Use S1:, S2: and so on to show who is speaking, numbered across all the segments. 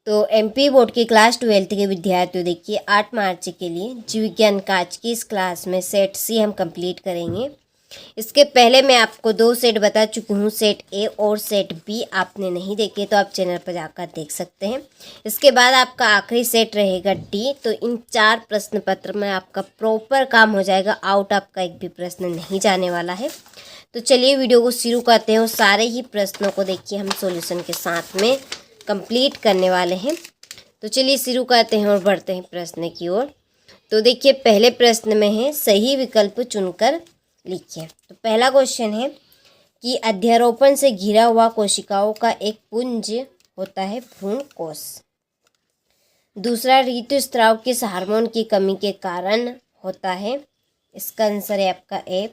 S1: तो MP board की class 12 के विद्यार्थियों देखिए 8 मार्च के लिए जीव विज्ञान काज की इस क्लास में सेट सी हम कंप्लीट करेंगे। इसके पहले मैं आपको 2 सेट बता चुकी हूँ, सेट ए और सेट बी। आपने नहीं देखे तो आप चैनल पर जाकर देख सकते हैं। इसके बाद आपका आखिरी सेट रहेगा डी। तो इन 4 प्रश्न पत्र में आपका प्रॉपर काम हो जाएगा, आउट आपका एक भी प्रश्न नहीं जाने वाला है। तो चलिए वीडियो को शुरू करते हैं और सारे ही प्रश्नों को देखिए हम सॉल्यूशन के साथ में कंप्लीट करने वाले हैं। तो चलिए शुरू करते हैं और बढ़ते हैं प्रश्न की ओर। तो देखिए पहले प्रश्न में है सही विकल्प चुनकर लिखिए। तो पहला क्वेश्चन है कि अध्यारोपण से घिरा हुआ कोशिकाओं का एक पुंज होता है भ्रूण कोश। दूसरा ऋतुस्राव किस हार्मोन की कमी के कारण होता है। इसका आंसर है आपका ए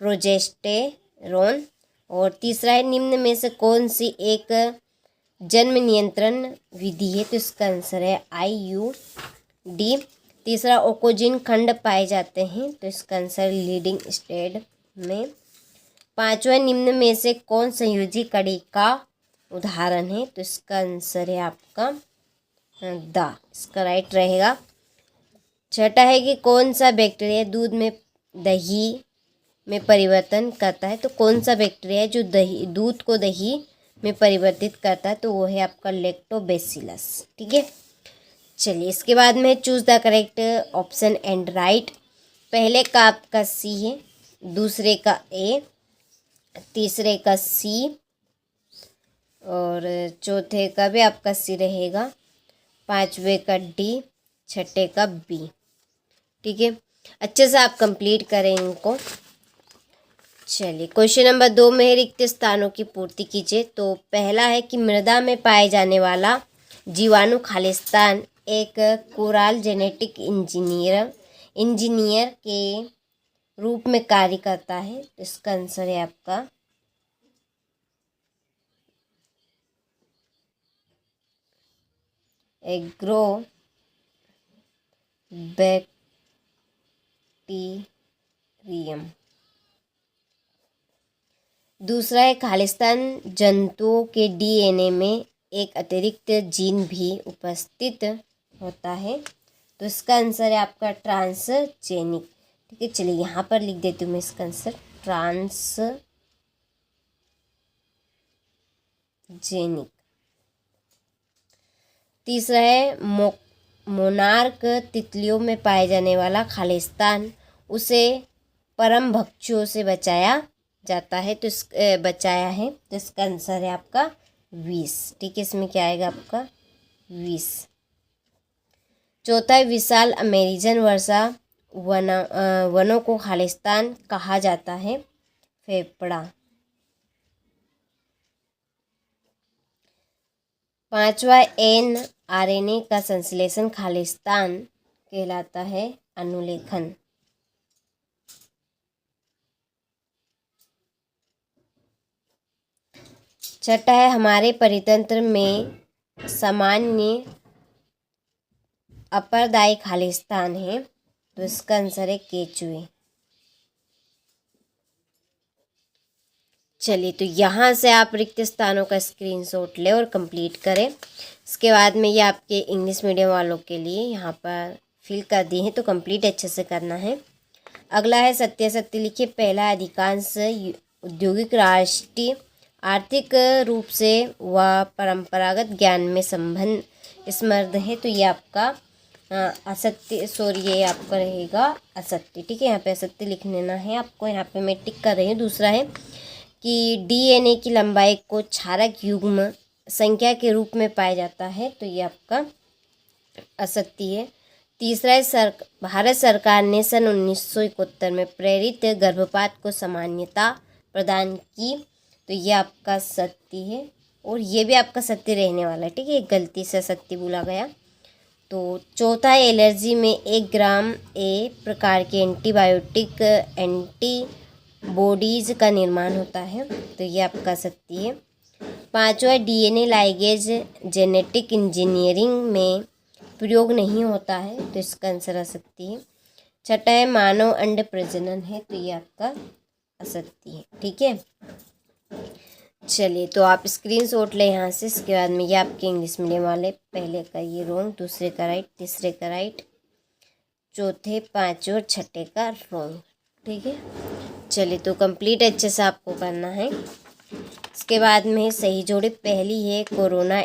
S1: प्रोजेस्टेरोन। और तीसरा है निम्न में से कौन सी एक जन्म नियंत्रण विधि है। तो इसका आंसर है IUD। तीसरा ओकोजिन खंड पाए जाते हैं। तो इसका आंसर लीडिंग स्टेज में। पांचवा निम्न में से कौन संयोजी कड़ी का उदाहरण है। तो इसका आंसर है आपका द, इसका राइट रहेगा। छठा है कि कौन सा बैक्टीरिया दूध में दही में परिवर्तन करता है। तो कौन सा बैक्टीरिया है जो दूध को दही में परिवर्तित करता है। तो वो है आपका लैक्टोबैसिलस। ठीक है, चलिए इसके बाद में choose the correct option and right. पहले का आपका सी है, दूसरे का ए, तीसरे का सी और चौथे का भी आपका सी रहेगा, पांचवे का डी, छठे का बी। ठीक है, अच्छे से आप कंप्लीट करें इनको। चलिए क्वेश्चन नंबर 2 में रिक्त स्थानों की पूर्ति कीजिए। तो पहला है कि मृदा में पाए जाने वाला जीवाणु खालिस्तान एक कोराल जेनेटिक इंजीनियर के रूप में कार्य करता है। तो इसका आंसर है आपका एग्रो बैक्टीरियम। दूसरा है खालिस्तान जंतुओं के DNA में एक अतिरिक्त जीन भी उपस्थित होता है। तो इसका आंसर है आपका ट्रांसजेनिक। ठीक है, चलिए यहाँ पर लिख देती हूँ मैं इसका आंसर ट्रांसजेनिक। तीसरा है मोनार्क तितलियों में पाए जाने वाला खालिस्तान उसे परम भक्षुओं से बचाया जाता है। तो बचाया है। तो इसका आंसर है आपका 20। ठीक है, इसमें क्या आएगा आपका 20। चौथा है विशाल अमेरिजन वर्षा वनों को खालिस्तान कहा जाता है। फेफड़ा। पांचवा mRNA का संश्लेषण खालिस्तान कहलाता है अनुलेखन। छठा है हमारे परितंत्र में सामान्य अपरदायी खालिस्तान है। तो इसका आंसर है केचुए। चलिए तो यहाँ से आप रिक्त स्थानों का स्क्रीनशॉट लें और कंप्लीट करें। इसके बाद में ये आपके इंग्लिश मीडियम वालों के लिए यहाँ पर फिल कर दिए हैं, तो कंप्लीट अच्छे से करना है। अगला है सत्य सत्य लिखिए। पहला अधिकांश औद्योगिक राष्ट्रीय आर्थिक रूप से व परंपरागत ज्ञान में संबंध समृद्ध है। तो ये आपका असत्य, सॉरी ये आपका रहेगा असत्य। ठीक है, यहाँ पे असत्य लिख लेना है आपको। यहाँ पे मैं टिक कर रही हूँ। दूसरा है कि DNA की लंबाई को क्षारक युग्म संख्या के रूप में पाया जाता है। तो ये आपका असत्य है। तीसरा है भारत सरकार ने सन 1971 में प्रेरित गर्भपात को सामान्यता प्रदान की। तो ये आपका सत्य है और ये भी आपका सत्य रहने वाला है। ठीक है, गलती से सत्य बोला गया। तो चौथा है एलर्जी में 1 ग्राम ए प्रकार के एंटीबायोटिक एंटीबॉडीज का निर्माण होता है। तो ये आपका सत्य है। पांचवा DNA लाइगेज जेनेटिक इंजीनियरिंग में प्रयोग नहीं होता है। तो इसका आंसर असत्य है। छठा है मानव अंड प्रजनन है। तो ये आपका असत्य है। ठीक है, चलिए तो आप स्क्रीनशॉट लें यहाँ से। इसके बाद में ये आपके इंग्लिश मीडियम वाले, पहले का ये रॉन्ग, दूसरे का राइट, तीसरे का राइट, चौथे, पाँचवें और छठे का रॉन्ग। ठीक है, चलिए तो कंप्लीट अच्छे से आपको करना है। इसके बाद में सही जोड़ी पहली है कोरोना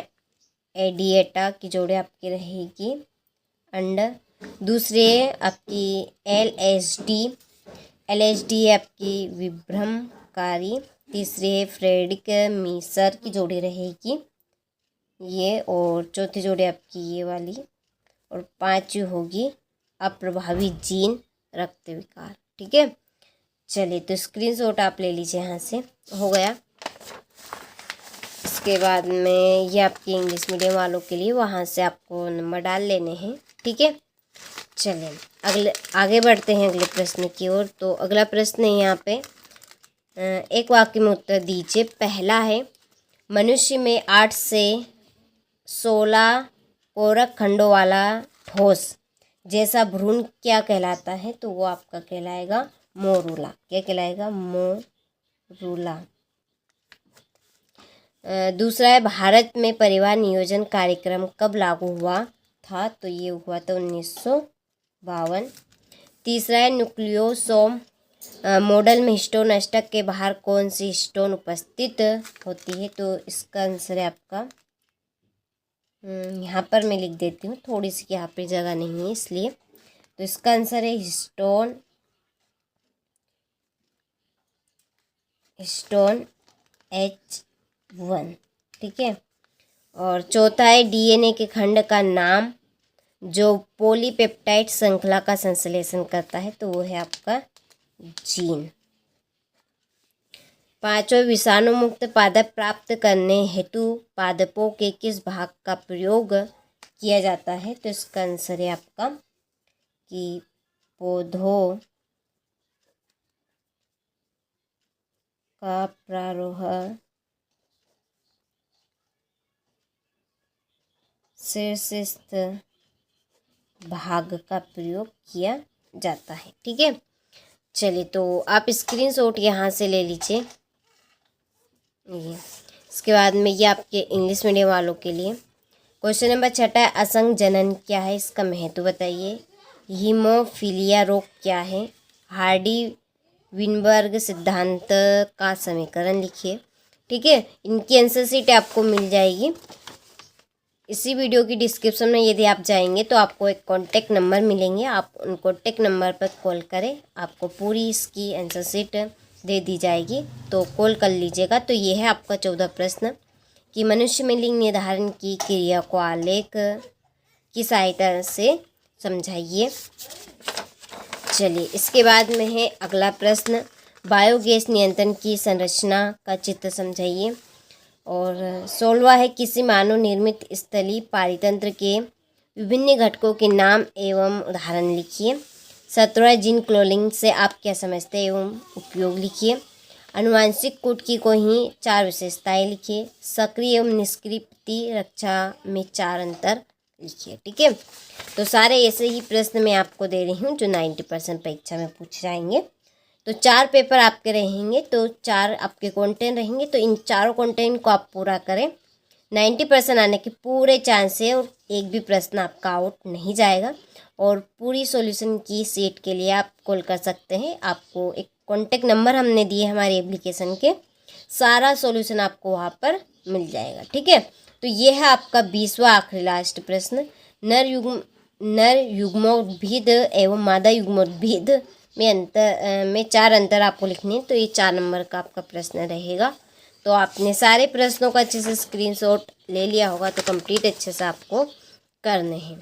S1: एडिएटा की जोड़ी आपकी रहेगी अंडर। दूसरी है आपकी LSD है आपकी विभ्रमकारी। तीसरी है फ्रेडरिक मीसर की जोड़ी रहेगी ये, और चौथी जोड़ी आपकी ये वाली, और पांचवी होगी अप्रभावी जीन रक्त विकार। ठीक है, चलिए तो स्क्रीनशॉट आप ले लीजिए यहाँ से, हो गया। इसके बाद में ये आपके इंग्लिश मीडियम वालों के लिए, वहाँ से आपको नंबर डाल लेने हैं। ठीक है, चलिए आगे बढ़ते हैं अगले प्रश्न की ओर। तो अगला प्रश्न है यहाँ पे, एक वाक्य में उत्तर दीजिए। पहला है, मनुष्य में 8 से 16 कोरक खंडों वाला ठोस जैसा भ्रूण क्या कहलाता है? तो वो आपका कहलाएगा मोरूला। क्या कहलाएगा? मोरूला। दूसरा है, भारत में परिवार नियोजन कार्यक्रम कब लागू हुआ था? तो ये हुआ था 1952। तीसरा है, न्यूक्लियोसोम मॉडल में हिस्टोन अष्टक के बाहर कौन सी हिस्टोन उपस्थित होती है? तो इसका आंसर है आपका, यहाँ पर मैं लिख देती हूँ, थोड़ी सी यहाँ पर जगह नहीं है इसलिए। तो इसका आंसर है हिस्टोन H1। ठीक है, और चौथा है, DNA के खंड का नाम जो पॉलीपेप्टाइड श्रृंखला का संश्लेषण करता है? तो वो है आपका जीन। पांचवा, विषाणु मुक्त पादप प्राप्त करने हेतु पादपों के किस भाग का प्रयोग किया जाता है? तो इसका आंसर है आपका कि पौधों का प्रारोह शीर्षस्थ भाग का प्रयोग किया जाता है। ठीक है, चलिए तो आप स्क्रीनशॉट यहाँ से ले लीजिए ये। इसके बाद में ये आपके इंग्लिश मीडियम वालों के लिए क्वेश्चन नंबर 6, असंग जनन क्या है? इसका महत्व बताइए। हीमोफीलिया रोग क्या है? हार्डी विनबर्ग सिद्धांत का समीकरण लिखिए। ठीक है, इनकी आंसर शीट आपको मिल जाएगी इसी वीडियो की डिस्क्रिप्शन में। यदि आप जाएंगे तो आपको एक कॉन्टेक्ट नंबर मिलेंगे, आप उन कॉन्टेक्ट नंबर पर कॉल करें, आपको पूरी इसकी आंसर शीट दे दी जाएगी, तो कॉल कर लीजिएगा। तो ये है आपका 14 प्रश्न कि मनुष्य में लिंग निर्धारण की क्रिया को आलेख की सहायता से समझाइए। चलिए इसके बाद में है अगला प्रश्न, बायोगैस नियंत्रण की संरचना का चित्र समझाइए। और 16वां है, किसी मानव निर्मित स्थलीय पारितंत्र के विभिन्न घटकों के नाम एवं उदाहरण लिखिए। 17वां, जीन क्लोनिंग से आप क्या समझते हैं एवं उपयोग लिखिए। अनुवांशिक कूट की कोई 4 विशेषताएं लिखिए। सक्रिय एवं निष्क्रिय प्रतिरक्षा में 4 अंतर लिखिए। ठीक है, तो सारे ऐसे ही प्रश्न मैं आपको दे रही हूँ जो 90% परीक्षा में पूछे जाएंगे। तो 4 पेपर आपके रहेंगे, तो 4 आपके कंटेंट रहेंगे, तो इन चारों कंटेंट को आप पूरा करें। 90% आने के पूरे चांस है और एक भी प्रश्न आपका आउट नहीं जाएगा। और पूरी सॉल्यूशन की सीट के लिए आप कॉल कर सकते हैं, आपको एक कॉन्टेक्ट नंबर हमने दिए हमारे एप्लीकेशन के, सारा सॉल्यूशन आपको वहाँ पर मिल जाएगा। ठीक है, तो ये है आपका 20वां आखिरी लास्ट प्रश्न, नर युग्मोद्भिद एवं मादा युग्मोद्भिद में 4 अंतर आपको लिखने हैं। तो ये 4 नंबर का आपका प्रश्न रहेगा। तो आपने सारे प्रश्नों का अच्छे से स्क्रीनशॉट ले लिया होगा, तो कंप्लीट अच्छे से आपको करने हैं।